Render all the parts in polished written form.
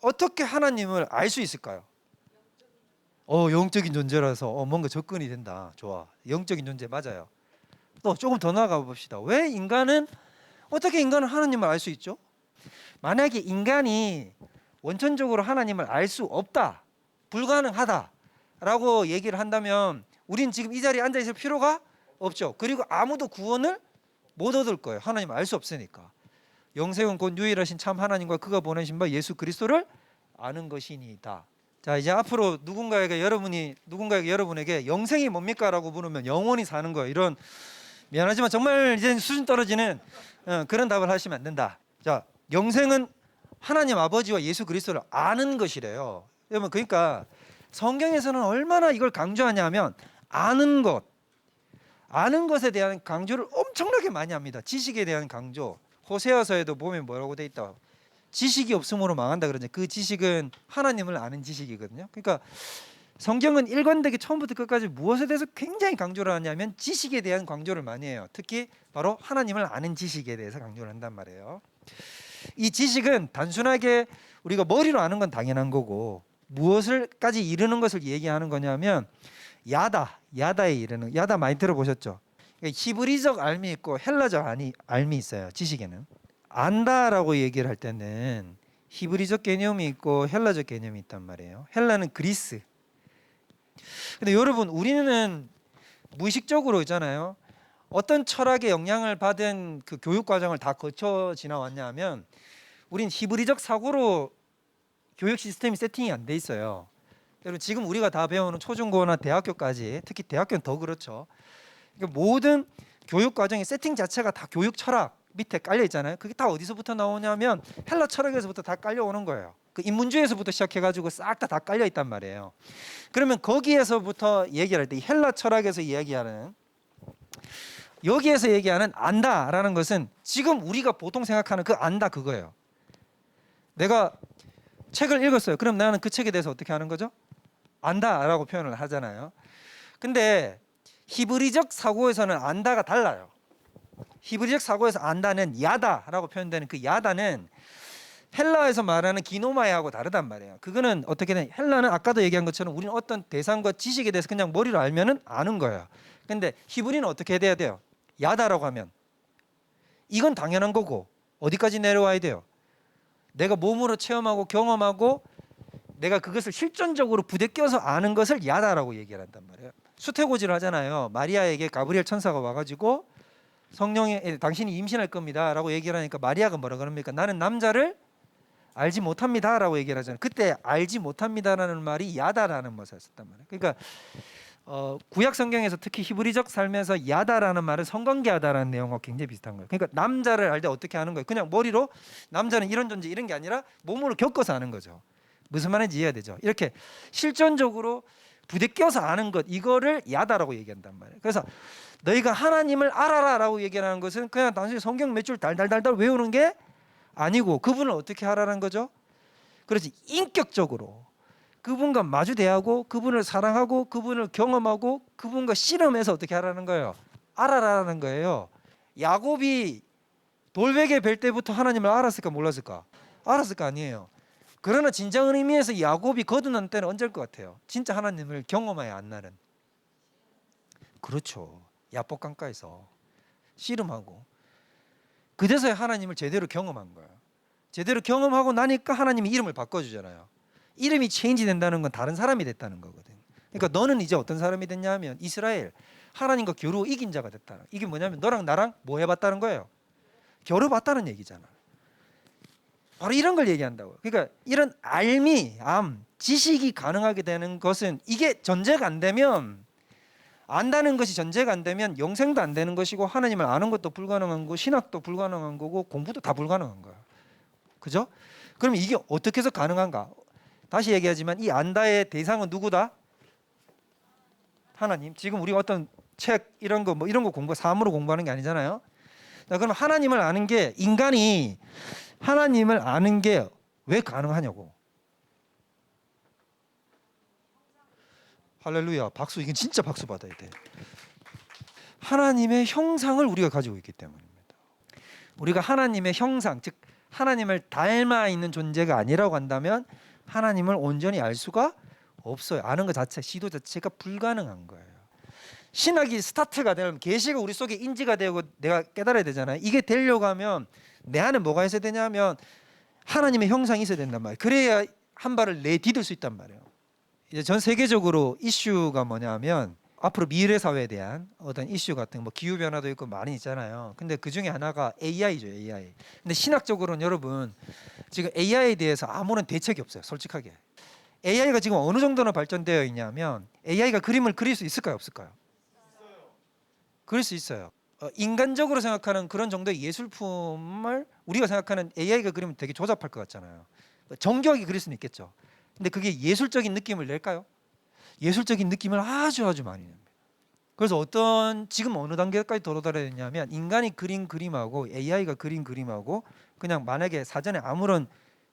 어떻게 하나님을 알 수 있을까요? 영적인 존재라서 뭔가 접근이 된다. 좋아. 영적인 존재 맞아요. 또 조금 더 나아가 봅시다. 왜 어떻게 인간은 하나님을 알 수 있죠? 만약에 인간이 원천적으로 하나님을 알 수 없다, 불가능하다라고 얘기를 한다면 우린 지금 이 자리에 앉아 있을 필요가 없죠. 그리고 아무도 구원을 못 얻을 거예요. 하나님을 알 수 없으니까. 영생은 곧 유일하신 참 하나님과 그가 보내신 바 예수 그리스도를 아는 것이니이다. 자, 이제 앞으로 누군가에게 여러분에게 영생이 뭡니까? 라고 물으면 영원히 사는 거예요. 이런, 미안하지만 정말 이제 수준 떨어지는 그런 답을 하시면 안 된다. 자, 영생은 하나님 아버지와 예수 그리스도를 아는 것이래요. 여러분, 그러니까 성경에서는 얼마나 이걸 강조하냐면 아는 것에 대한 강조를 엄청나게 많이 합니다. 지식에 대한 강조. 호세아서에도 보면 뭐라고 돼 있다. 지식이 없음으로 망한다 그러죠. 그 지식은 하나님을 아는 지식이거든요. 그러니까 성경은 일관되게 처음부터 끝까지 무엇에 대해서 굉장히 강조를 하냐면 지식에 대한 강조를 많이 해요. 특히 바로 하나님을 아는 지식에 대해서 강조를 한단 말이에요. 이 지식은 단순하게 우리가 머리로 아는 건 당연한 거고 무엇을까지 이르는 것을 얘기하는 거냐면 야다에 이르는, 야다 많이 들어보셨죠? 그러니까 히브리적 알미 있고 헬라적 알미 있어요. 지식에는. 안다라고 얘기를 할 때는 히브리적 개념이 있고 헬라적 개념이 있단 말이에요. 헬라는 그리스. 근데 여러분, 우리는 무의식적으로 있잖아요. 어떤 철학의 영향을 받은 그 교육 과정을 다 거쳐 지나왔냐 하면 우린 히브리적 사고로 교육 시스템이 세팅이 안 돼 있어요. 여러분, 지금 우리가 다 배우는 초중고나 대학교까지, 특히 대학교는 더 그렇죠. 그러니까 모든 교육 과정의 세팅 자체가 다 교육 철학 밑에 깔려 있잖아요. 그게 다 어디서부터 나오냐면 헬라 철학에서부터 다 깔려 오는 거예요. 그 인문주의에서부터 시작해가지고 싹 다 깔려 있단 말이에요. 그러면 거기에서부터 얘기할 때 헬라 철학에서 이야기하는, 여기에서 얘기하는 안다라는 것은 지금 우리가 보통 생각하는 그 안다 그거예요. 내가 책을 읽었어요. 그럼 나는 그 책에 대해서 어떻게 하는 거죠? 안다라고 표현을 하잖아요. 근데 히브리적 사고에서는 안다가 달라요. 히브리적 사고에서 안다는 야다라고 표현되는 그 야다는 헬라에서 말하는 기노마이하고 다르단 말이에요. 그거는 어떻게든 헬라는 아까도 얘기한 것처럼 우리는 어떤 대상과 지식에 대해서 그냥 머리로 알면은 아는 거예요. 근데 히브리는 어떻게 돼야 돼요? 야다라고 하면 이건 당연한 거고 어디까지 내려와야 돼요? 내가 몸으로 체험하고 경험하고 내가 그것을 실존적으로 부대껴서 아는 것을 야다라고 얘기를 한단 말이에요. 수태고지를 하잖아요. 마리아에게 가브리엘 천사가 와가지고 성령의 당신이 임신할 겁니다 라고 얘기를 하니까 마리아가 뭐라 그럽니까? 나는 남자를 알지 못합니다 라고 얘기를 하잖아요. 그때 알지 못합니다라는 말이 야다라는 것을 썼단 말이에요. 그러니까 구약 성경에서 특히 히브리적 삶에서 야다라는 말은 성관계하다라는 내용과 굉장히 비슷한 거예요. 그러니까 남자를 알 때 어떻게 하는 거예요? 그냥 머리로 남자는 이런 존재 이런 게 아니라 몸으로 겪어서 아는 거죠. 무슨 말인지 이해가 되죠? 이렇게 실존적으로 부대껴서 아는 것, 이거를 야다라고 얘기한단 말이에요. 그래서 너희가 하나님을 알아라라고 얘기하는 것은 그냥 단순히 성경 몇 줄 달달달달 외우는 게 아니고 그분을 어떻게 하라는 거죠? 그렇지, 인격적으로 그분과 마주 대하고 그분을 사랑하고 그분을 경험하고 그분과 씨름해서 어떻게 하라는 거예요? 알아라는 거예요. 야곱이 돌베개 벨 때부터 하나님을 알았을까 몰랐을까? 알았을 거 아니에요. 그러나 진정한 의미에서 야곱이 거듭난 때는 언제일 것 같아요? 진짜 하나님을 경험해야 안 나는. 그렇죠. 야복강가에서 씨름하고 그제서야 하나님을 제대로 경험한 거예요. 제대로 경험하고 나니까 하나님이 이름을 바꿔주잖아요. 이름이 체인지 된다는 건 다른 사람이 됐다는 거거든. 그러니까 너는 이제 어떤 사람이 됐냐 하면 이스라엘, 하나님과 겨루어 이긴 자가 됐다. 이게 뭐냐면 너랑 나랑 뭐 해봤다는 거예요? 겨뤄봤다는 얘기잖아. 바로 이런 걸 얘기한다고요. 그러니까 이런 지식이 가능하게 되는 것은 이게 전제가 안 되면, 안다는 것이 전제가 안 되면 영생도 안 되는 것이고 하나님을 아는 것도 불가능한 거고 신학도 불가능한 거고 공부도 다 불가능한 거야. 그죠? 그럼 이게 어떻게 해서 가능한가? 다시 얘기하지만 이 안다의 대상은 누구다? 하나님. 지금 우리가 어떤 책 이런 거 사물로 공부하는 게 아니잖아요. 자, 그럼 하나님을 아는 게, 인간이 하나님을 아는 게 왜 가능하냐고. 할렐루야. 박수. 이건 진짜 박수 받아야 돼. 하나님의 형상을 우리가 가지고 있기 때문입니다. 우리가 하나님의 형상, 즉 하나님을 닮아 있는 존재가 아니라고 한다면 하나님을 온전히 알 수가 없어요. 아는 것 자체, 시도 자체가 불가능한 거예요. 신학이 스타트가 되면 계시가 우리 속에 인지가 되고 내가 깨달아야 되잖아요. 이게 되려고 하면 내 안에 뭐가 있어야 되냐면 하나님의 형상이 있어야 된단 말이에요. 그래야 한 발을 내디딜 수 있단 말이에요. 이제 전 세계적으로 이슈가 뭐냐면 앞으로 미래 사회에 대한 어떤 이슈 같은 뭐 기후 변화도 있고 많이 있잖아요. 근데 그 중에 하나가 AI죠, AI. 근데 신학적으로는 여러분 지금 AI에 대해서 아무런 대책이 없어요, 솔직하게. AI가 지금 어느 정도나 발전되어 있냐면 AI가 그림을 그릴 수 있을까요, 없을까요? 그릴 수 있어요. 인간적으로 생각하는 그런 정도의 예술품을 우리가 생각하는 AI가 그리면 되게 조잡할 것 같잖아요. 정교하게 그릴 수는 있겠죠. 근데 그게 예술적인 느낌을 낼까요? 예술적인 느낌을 아주 많이 냅니다. 그래서 지금 어느 단계까지 도달했냐면 인간이 그린 그림하고 AI가 그린 그림하고 그냥 만약에 사전에 아무런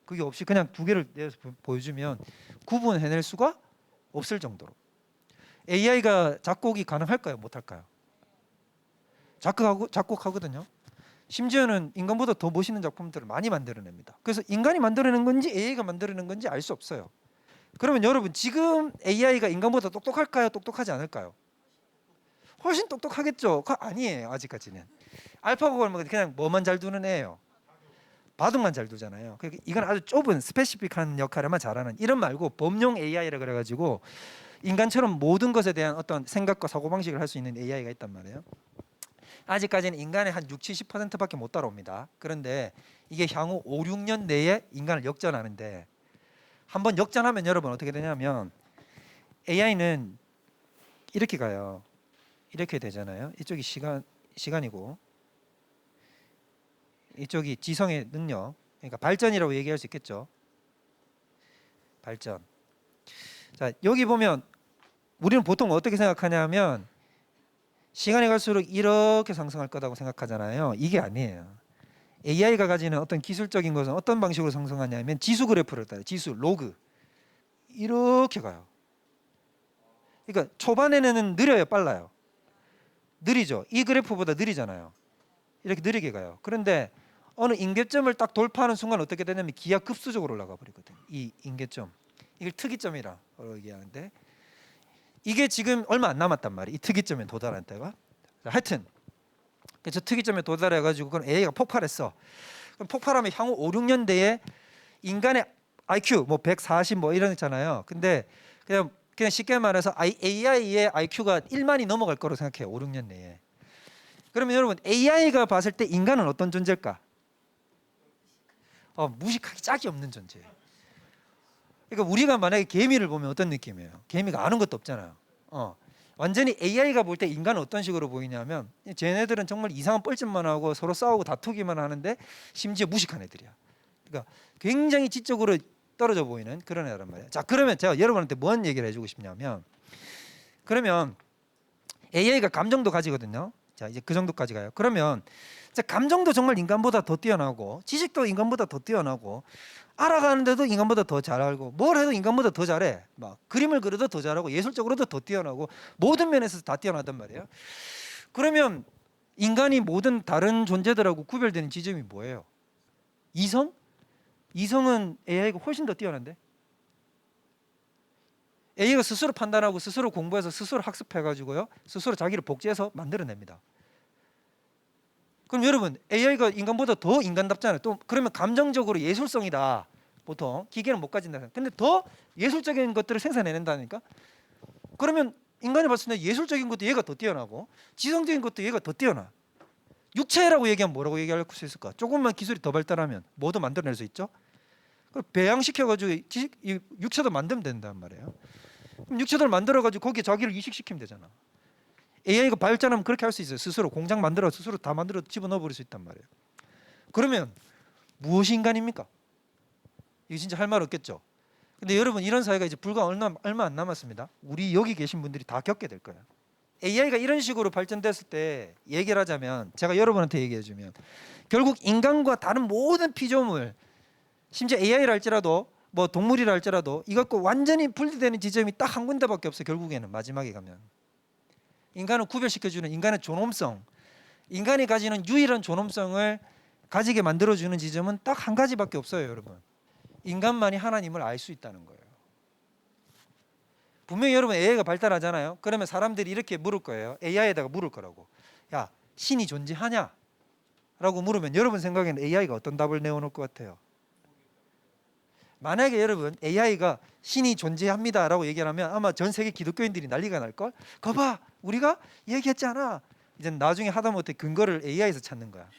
그게 없이 그냥 두 개를 내서 보여주면 구분해낼 수가 없을 정도로. AI가 작곡이 가능할까요? 못할까요? 작곡하거든요. 심지어는 인간보다 더 멋있는 작품들을 많이 만들어냅니다. 그래서 인간이 만들어낸 건지 AI가 만들어낸 건지 알 수 없어요. 그러면 여러분 지금 AI가 인간보다 똑똑할까요? 똑똑하지 않을까요? 훨씬 똑똑하겠죠. 그거 아니에요. 아직까지는. 알파고가 그냥 뭐만 잘 두는 애예요. 바둑만 잘 두잖아요. 이건 아주 좁은 스페시픽한 역할에만 잘하는, 이런 말고 범용 AI라 그래가지고 인간처럼 모든 것에 대한 어떤 생각과 사고방식을 할 수 있는 AI가 있단 말이에요. 아직까지는 인간의 한 60-70%밖에 못 따라옵니다. 그런데 이게 향후 5-6년 내에 인간을 역전하는데, 한번 역전하면 여러분 어떻게 되냐면 AI는 이렇게 가요. 이렇게 되잖아요. 이쪽이 시간이고 이쪽이 지성의 능력, 그러니까 발전이라고 얘기할 수 있겠죠. 발전. 자, 여기 보면 우리는 보통 어떻게 생각하냐면 시간이 갈수록 이렇게 상승할 거라고 생각하잖아요. 이게 아니에요. AI가 가지는 어떤 기술적인 것은 어떤 방식으로 상승하냐면 지수 그래프를 따요. 지수, 로그. 이렇게 가요. 그러니까 초반에는 느려요, 빨라요? 느리죠. 이 그래프보다 느리잖아요. 이렇게 느리게 가요. 그런데 어느 임계점을 딱 돌파하는 순간 어떻게 되냐면 기하급수적으로 올라가 버리거든요. 이 임계점. 이걸 특이점이라고 얘기하는데 이게 지금 얼마 안 남았단 말이에요. 이 특이점에 도달한 때가. 하여튼 저 특이점에 도달해 가지고 그럼 AI가 폭발했어. 그럼 폭발하면 향후 5-6년 대에 인간의 IQ 뭐 140 뭐 이런 있잖아요. 근데 그냥 쉽게 말해서 AI의 IQ가 1만이 넘어갈 거라고 생각해요. 5-6년 내에. 그러면 여러분 AI가 봤을 때 인간은 어떤 존재일까? 무식하기 짝이 없는 존재예요. 그러니까 우리가 만약에 개미를 보면 어떤 느낌이에요? 개미가 아는 것도 없잖아요. 완전히 AI가 볼 때 인간은 어떤 식으로 보이냐면 쟤네들은 정말 이상한 뻘짓만 하고 서로 싸우고 다투기만 하는데 심지어 무식한 애들이야. 그러니까 굉장히 지적으로 떨어져 보이는 그런 애란 말이에요. 자, 그러면 제가 여러분한테 뭔 얘기를 해주고 싶냐면, 그러면 AI가 감정도 가지거든요. 자, 이제 그 정도까지 가요. 그러면 감정도 정말 인간보다 더 뛰어나고 지식도 인간보다 더 뛰어나고 알아가는데도 인간보다 더 잘 알고 뭘 해도 인간보다 더 잘해. 막 그림을 그려도 더 잘하고 예술적으로도 더 뛰어나고 모든 면에서 다 뛰어나단 말이에요. 그러면 인간이 모든 다른 존재들하고 구별되는 지점이 뭐예요? 이성? 이성은 AI가 훨씬 더 뛰어난데? AI가 스스로 판단하고 스스로 공부해서 스스로 학습해가지고요, 스스로 자기를 복제해서 만들어냅니다. 그럼 여러분 AI가 인간보다 더 인간답잖아요. 또 그러면 감정적으로 예술성이다. 보통 기계는 못 가진다. 근데 더 예술적인 것들을 생산해낸다니까. 그러면 인간이 봤을 때 예술적인 것도 얘가 더 뛰어나고 지성적인 것도 얘가 더 뛰어나. 육체라고 얘기하면 뭐라고 얘기할 수 있을까? 조금만 기술이 더 발달하면 뭐도 만들어낼 수 있죠. 배양시켜가지고 육체도 만들면 된단 말이에요. 그럼 육체를 만들어가지고 거기에 자기를 이식시키면 되잖아. AI가 발전하면 그렇게 할 수 있어요. 스스로 공장 만들어 스스로 다 만들어 집어넣어 버릴 수 있단 말이에요. 그러면 무엇이 인간입니까? 이거 진짜 할 말 없겠죠. 근데 여러분 이런 사회가 이제 불과 얼마 안 남았습니다. 우리 여기 계신 분들이 다 겪게 될 거예요. AI가 이런 식으로 발전됐을 때 얘기를 하자면, 제가 여러분한테 얘기해 주면 결국 인간과 다른 모든 피조물, 심지어 AI를 할지라도 뭐 동물이라 할지라도 이것과 완전히 분리되는 지점이 딱 한 군데밖에 없어요. 결국에는 마지막에 가면 인간을 구별시켜주는 인간의 존엄성, 인간이 가지는 유일한 존엄성을 가지게 만들어주는 지점은 딱 한 가지밖에 없어요, 여러분. 인간만이 하나님을 알 수 있다는 거예요. 분명히 여러분 AI가 발달하잖아요. 그러면 사람들이 이렇게 물을 거예요. AI에다가 물을 거라고. 야, 신이 존재하냐? 라고 물으면 여러분 생각에는 AI가 어떤 답을 내어놓을 것 같아요? 만약에 여러분 AI가 신이 존재합니다 라고 얘기를 하면 아마 전 세계 기독교인들이 난리가 날걸? 거봐, 우리가 얘기했잖아. 이제 나중에 하다못해 근거를 AI에서 찾는 거야.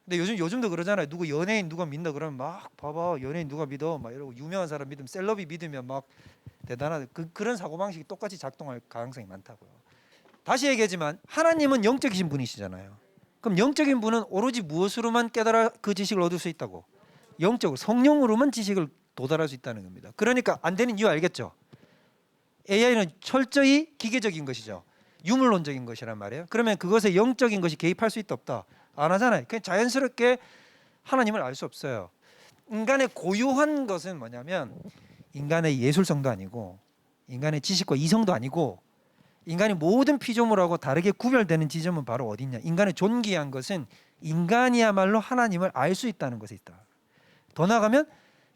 근데 요즘도 그러잖아요. 누구 연예인 누가 믿는다 그러면 막 봐봐, 연예인 누가 믿어 막 이러고, 유명한 사람 믿으면, 셀럽이 믿으면 막 대단하다. 그런 사고방식이 똑같이 작동할 가능성이 많다고요. 다시 얘기하지만 하나님은 영적이신 분이시잖아요. 그럼 영적인 분은 오로지 무엇으로만 깨달아 그 지식을 얻을 수 있다고? 영적으로, 성령으로만 지식을 도달할 수 있다는 겁니다. 그러니까 안 되는 이유 알겠죠? AI는 철저히 기계적인 것이죠. 유물론적인 것이란 말이에요. 그러면 그것에 영적인 것이 개입할 수 있다 없다? 안 하잖아요. 그냥 자연스럽게 하나님을 알 수 없어요. 인간의 고유한 것은 뭐냐면 인간의 예술성도 아니고 인간의 지식과 이성도 아니고 인간이 모든 피조물하고 다르게 구별되는 지점은 바로 어디 있냐? 인간의 존귀한 것은 인간이야말로 하나님을 알 수 있다는 것에 있다. 더 나아가면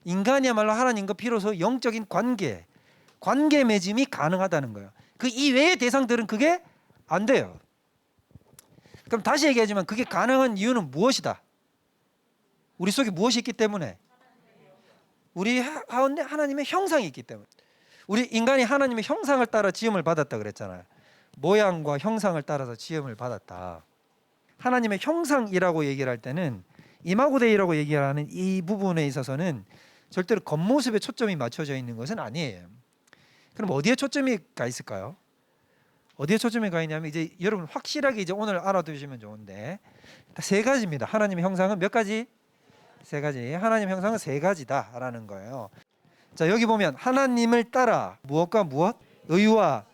인간이야말로 하나님과 비로소 영적인 관계 맺음이 가능하다는 거예요. 그 이외의 대상들은 그게 안 돼요. 그럼 다시 얘기하지만 그게 가능한 이유는 무엇이다? 우리 속에 무엇이 있기 때문에? 우리 가운데 하나님의 형상이 있기 때문에. 우리 인간이 하나님의 형상을 따라 지음을 받았다 그랬잖아요. 모양과 형상을 따라서 지음을 받았다. 하나님의 형상이라고 얘기를 할 때는 이마고데이라고 얘기하는 이 부분에 있어서는 절대로 겉모습에 초점이 맞춰져 있는 것은 아니에요. 그럼 어디에 초점이 가 있을까요? 어디에 초점이 가 있냐면 이제 여러분 확실하게 이제 오늘 알아두시면 좋은데 세 가지입니다. 하나님의 형상은 몇 가지? 세 가지. 하나님의 형상은 세 가지다라는 거예요. 자, 여기 보면 하나님을 따라 무엇과 무엇? 의와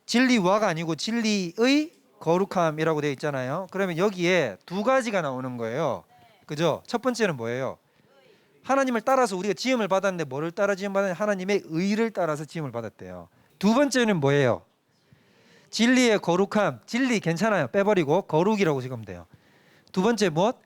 진리와가 아니고 진리의 거룩함이라고 되어 있잖아요. 그러면 여기에 두 가지가 나오는 거예요. 그죠? 첫 번째는 뭐예요? 하나님을 따라서 우리가 지음을 받았는데 뭐를 따라 지음 받았냐? 하나님의 의를 따라서 지음을 받았대요. 두 번째는 뭐예요? 진리의 거룩함. 진리 괜찮아요. 빼버리고 거룩이라고 적으면 돼요. 두 번째 무엇?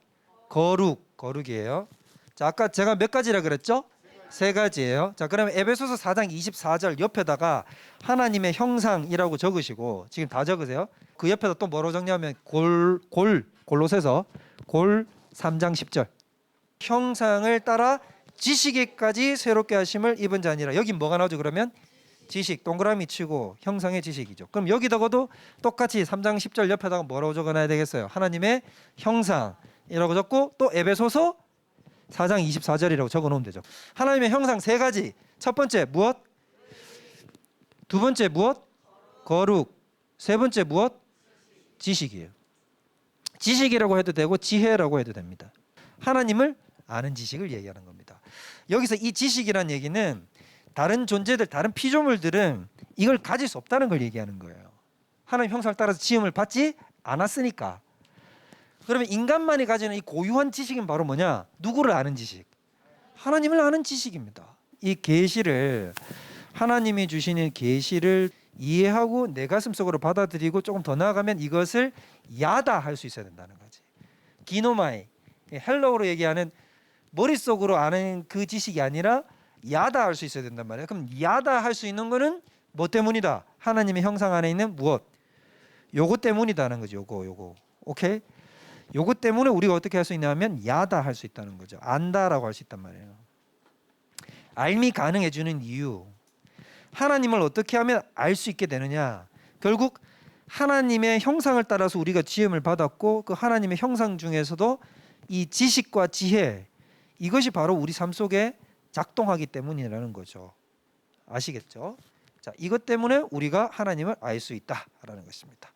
거룩이에요. 자, 아까 제가 몇 가지라 그랬죠? 세 가지예요. 자, 그러면 에베소서 4장 24절 옆에다가 하나님의 형상이라고 적으시고 지금 다 적으세요. 그 옆에다 또 뭐로 적냐면 골로새서 3장 10절. 형상을 따라 지식에까지 새롭게 하심을 입은 자니라. 여기 뭐가 나오죠? 그러면 지식 동그라미 치고 형상의 지식이죠. 그럼 여기다가도 똑같이 3장 10절 옆에다가 뭐라고 적어놔야 되겠어요? 하나님의 형상이라고 적고 또 에베소서 4장 24절이라고 적어놓으면 되죠. 하나님의 형상 세 가지. 첫 번째 무엇? 두 번째 무엇? 거룩. 세 번째 무엇? 지식이에요. 지식이라고 해도 되고 지혜라고 해도 됩니다. 하나님을 아는 지식을 얘기하는 겁니다. 여기서 이 지식이란 얘기는 다른 존재들, 다른 피조물들은 이걸 가질 수 없다는 걸 얘기하는 거예요. 하나님 형상을 따라서 지음을 받지 않았으니까. 그러면 인간만이 가지는 이 고유한 지식은 바로 뭐냐? 누구를 아는 지식? 하나님을 아는 지식입니다. 이 계시를, 하나님이 주시는 계시를 이해하고 내 가슴 속으로 받아들이고 조금 더 나아가면 이것을 야다할 수 있어야 된다는 거지. 기노마이, 헬러어로 얘기하는 머릿속으로 아는 그 지식이 아니라 야다할 수 있어야 된단 말이에요. 그럼 야다할 수 있는 거는 뭐 때문이다? 하나님의 형상 안에 있는 무엇? 요거 때문이다는 거죠. 요거. 오케이? 요거 때문에 우리가 어떻게 할 수 있냐면 야다할 수 있다는 거죠. 안다라고 할 수 있단 말이에요. 알미 가능해 주는 이유. 하나님을 어떻게 하면 알 수 있게 되느냐? 결국 하나님의 형상을 따라서 우리가 지음을 받았고 그 하나님의 형상 중에서도 이 지식과 지혜, 이것이 바로 우리 삶 속에 작동하기 때문이라는 거죠. 아시겠죠? 자, 이것 때문에 우리가 하나님을 알 수 있다라는 것입니다.